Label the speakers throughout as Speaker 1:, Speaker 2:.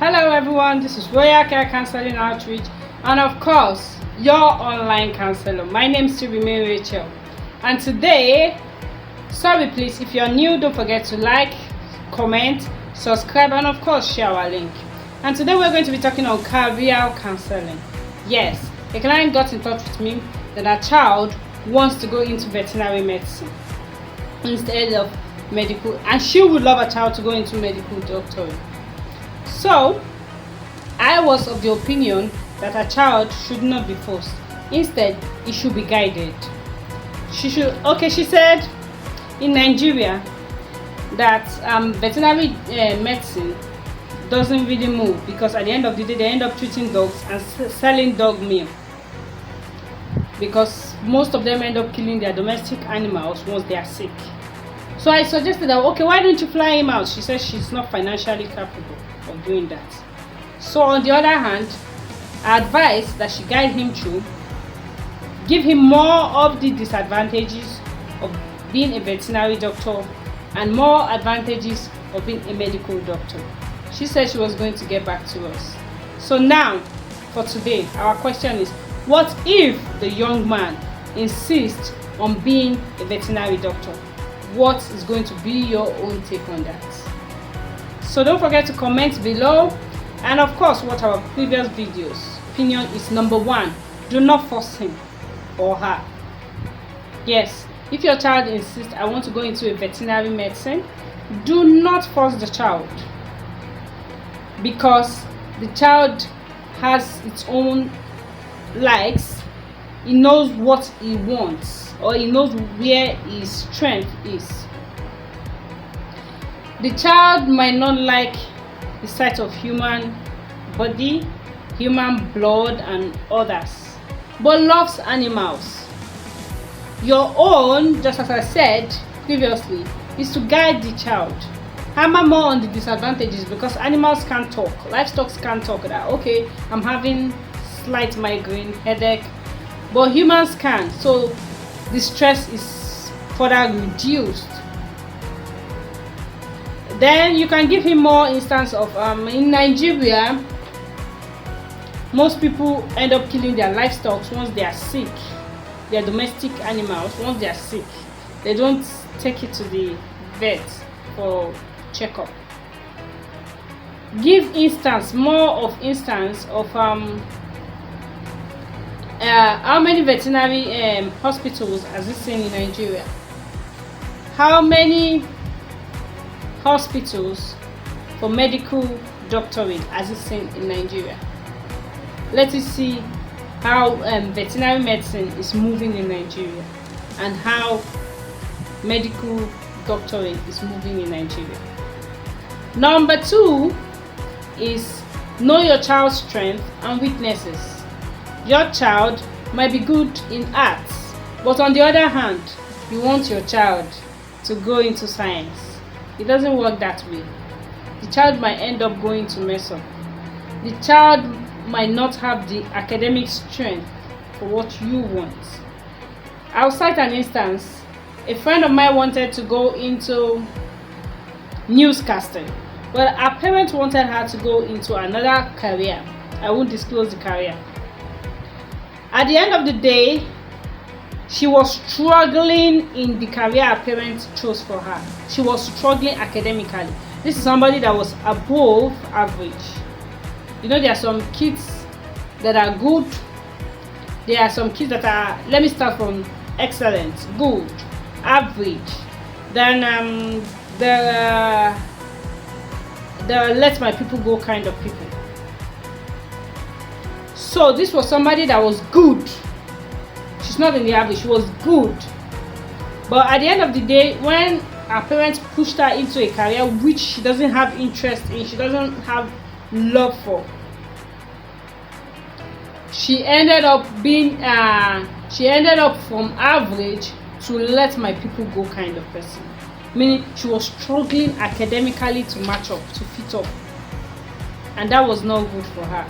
Speaker 1: Hello everyone, this is Royal Care-Counselling Outreach and of course your online counselor. My name is Rachel, and today, sorry please, if you're new, don't forget to like, comment, subscribe and of course share our link. And today we're going to be talking on career counseling. Yes, a client got in touch with me that her child wants to go into veterinary medicine instead of medical, and she would love her child to go into medical doctoring. So I was of the opinion that a child should not be forced. Instead, it should be guided. She said in Nigeria that veterinary medicine doesn't really move because at the end of the day they end up treating dogs and selling dog meal, because most of them end up killing their domestic animals once they are sick. So I suggested that, okay, why don't you fly him out? She says she's not financially capable of doing that. So on the other hand, I advised that she guide him through, give him more of the disadvantages of being a veterinary doctor and more advantages of being a medical doctor. She said she was going to get back to us. So now, for today, our question is, what if the young man insists on being a veterinary doctor? What is going to be your own take on that? So don't forget to comment below, and of course watch our previous videos. Opinion is number one: do not force him or her. Yes, if your child insists, I want to go into a veterinary medicine, do not force the child, because the child has its own likes. He knows what he wants, or he knows where his strength is. The child might not like the sight of human body, human blood and others, but loves animals. Your own, just as I said previously, is to guide the child. Hammer more on the disadvantages, because animals can't talk, livestock can't talk that, okay, I'm having slight migraine, headache, but humans can. So the stress is further reduced. Then you can give him more instance of in Nigeria, most people end up killing their livestock once they are sick. Their domestic animals, once they are sick, they don't take it to the vet for checkup. Give more instance of how many veterinary hospitals has it seen in Nigeria? How many hospitals for medical doctorate has it seen in Nigeria? Let us see how veterinary medicine is moving in Nigeria and how medical doctorate is moving in Nigeria. Number two is know your child's strengths and weaknesses. Your child might be good in arts, but on the other hand, you want your child to go into science. It doesn't work that way. The child might end up going to mess up. The child might not have the academic strength for what you want. I'll cite an instance. A friend of mine wanted to go into newscasting. Well, her parents wanted her to go into another career. I won't disclose the career. At the end of the day, she was struggling in the career her parents chose for her. She was struggling academically. This is somebody that was above average. You know, there are some kids that are good. There are some kids that are, let me start from excellent, good, average. Then the let my people go kind of people. So this was somebody that was good. She's not in the average, she was good. But at the end of the day, when her parents pushed her into a career which she doesn't have interest in, she doesn't have love for, she ended up from average to let my people go kind of person. Meaning she was struggling academically to match up, to fit up. And that was not good for her.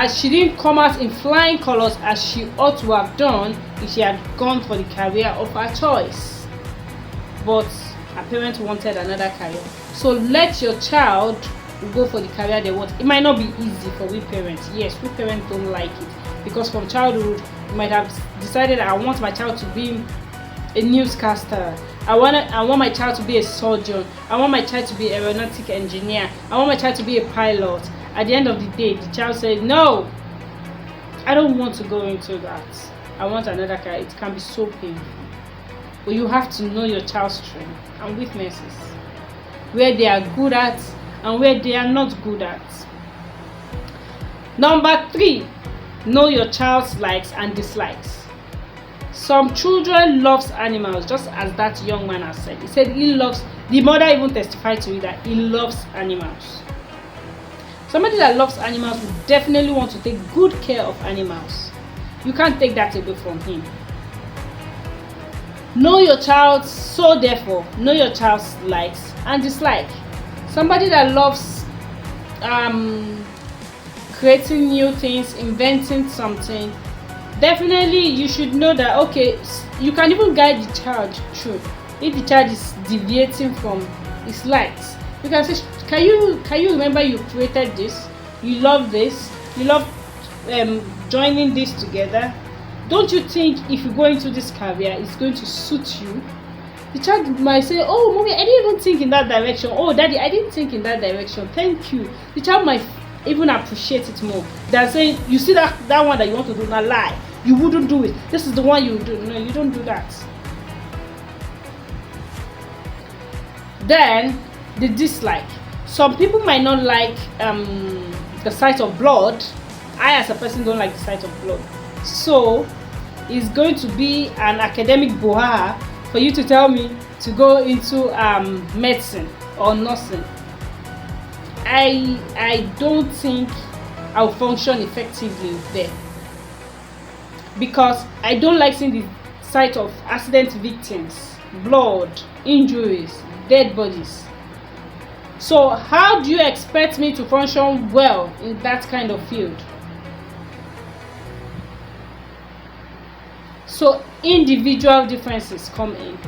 Speaker 1: She didn't come out in flying colors as she ought to have done if she had gone for the career of her choice. But her parents wanted another career. So let your child will go for the career they want. It might not be easy for we parents. Yes, we parents don't like it, because from childhood you might have decided, I want my child to be a newscaster, I want my child to be a surgeon, I want my child to be an aeronautic engineer, I want my child to be a pilot. At the end of the day, the child said, no, I don't want to go into that, I want another career. It can be so painful. But you have to know your child's strengths and weaknesses, where they are good at and where they are not good at. Number 3, know your child's likes and dislikes. Some children loves animals, just as that young man has said. He said he loves, the mother even testified to it, that he loves animals. Somebody that loves animals will definitely want to take good care of animals. You can't take that away from him. Know your child, so therefore know your child's likes and dislikes. Somebody that loves creating new things, inventing something, definitely you should know that, okay, you can even guide the child through. If the child is deviating from his likes, you can say, can you remember you created this, you love this, you love joining this together, don't you think if you go into this career it's going to suit you? The child might say, oh mommy, I didn't even think in that direction. Oh daddy, I didn't think in that direction, thank you. The child might even appreciate it more than saying, you see that one that you want to do, now lie, you wouldn't do it, this is the one you do. No, you don't do that. Then the dislike. Some people might not like the sight of blood. I as a person don't like the sight of blood, so it's going to be an academic boha for you to tell me to go into medicine or nursing. I don't think I'll function effectively there, because I don't like seeing the sight of accident victims, blood, injuries, dead bodies. So how do you expect me to function well in that kind of field? So individual differences come in.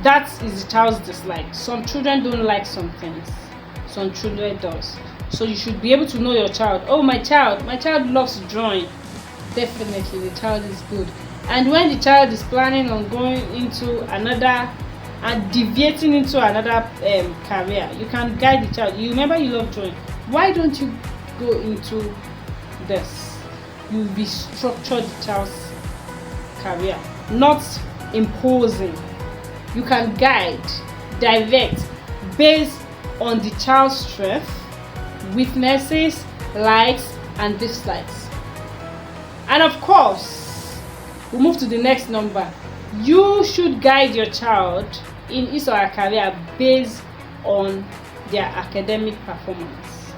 Speaker 1: That is the child's dislike. Some children don't like some things, some children does. So you should be able to know your child. Oh, my child loves drawing. Definitely the child is good. And when the child is planning on going into another and deviating into another career, you can guide the child. You remember you love drawing, why don't you go into this? You will be structured the child's career, not imposing. You can guide, direct based on the child's strength, weaknesses, likes and dislikes. And of course, we move to the next number. You should guide your child in his or her career based on their academic performance.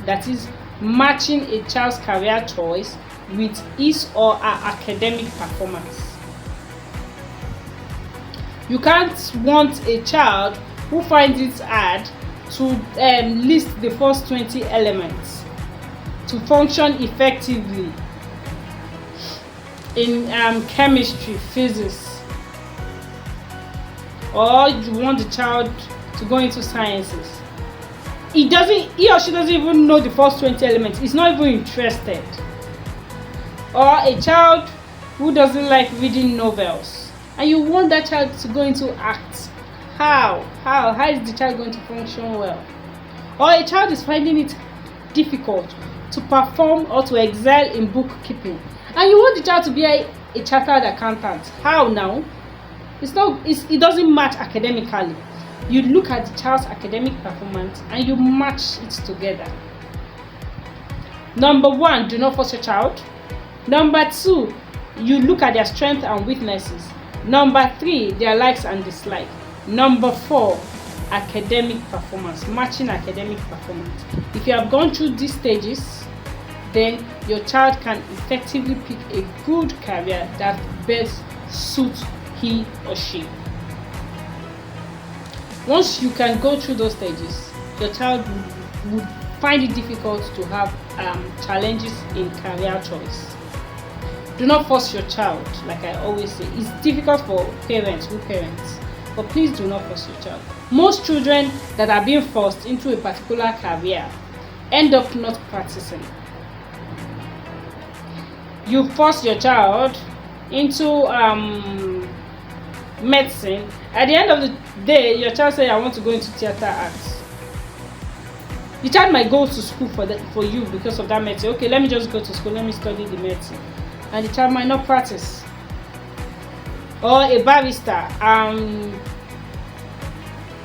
Speaker 1: That is, matching a child's career choice with his or her academic performance. You can't want a child who finds it hard to list the first 20 elements to function effectively in chemistry, physics, or you want the child to go into sciences. He or she doesn't even know the first 20 elements. He's not even interested. Or a child who doesn't like reading novels, and you want that child to go into acts. How is the child going to function well? Or a child is finding it difficult to perform or to excel in bookkeeping, and you want the child to be a chartered accountant. How now? It doesn't match academically. You look at the child's academic performance and you match it together. Number 1, do not force your child. Number 2, you look at their strengths and weaknesses. Number 3, their likes and dislikes. Number 4, academic performance, matching academic performance. If you have gone through these stages, then your child can effectively pick a good career that best suits he or she. Once you can go through those stages, your child would find it difficult to have challenges in career choice. Do not force your child, like I always say. It's difficult for parents, but please do not force your child. most children that are being forced into a particular career end up not practicing. You force your child into medicine. At the end of the day, your child say, I want to go into theater arts. The child might go to school for you because of that medicine. Okay, let me just go to school, let me study the medicine. And the child might not practice. Or a barrister,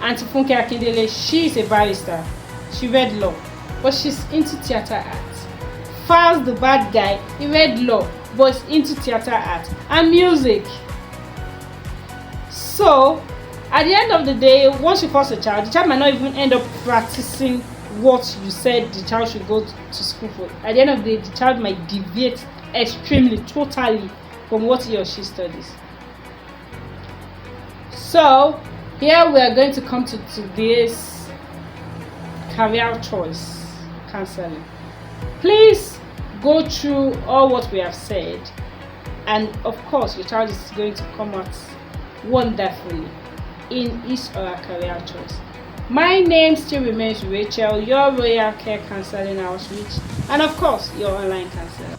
Speaker 1: Auntie Funke Akindele, she is a barrister. She read law, but she's into theater arts. Files the bad guy, he read law, but is into theater arts and music. So, at the end of the day, once you force a child, the child might not even end up practicing what you said the child should go to school for. At the end of the day, the child might deviate extremely, totally from what he or she studies. So, here we are going to come to today's career choice counseling. Please go through all what we have said, and of course, your child is going to come out wonderfully in his or her career choice. My name still remains Rachel, your Royal Care Counseling Outreach, and of course, your online counselor.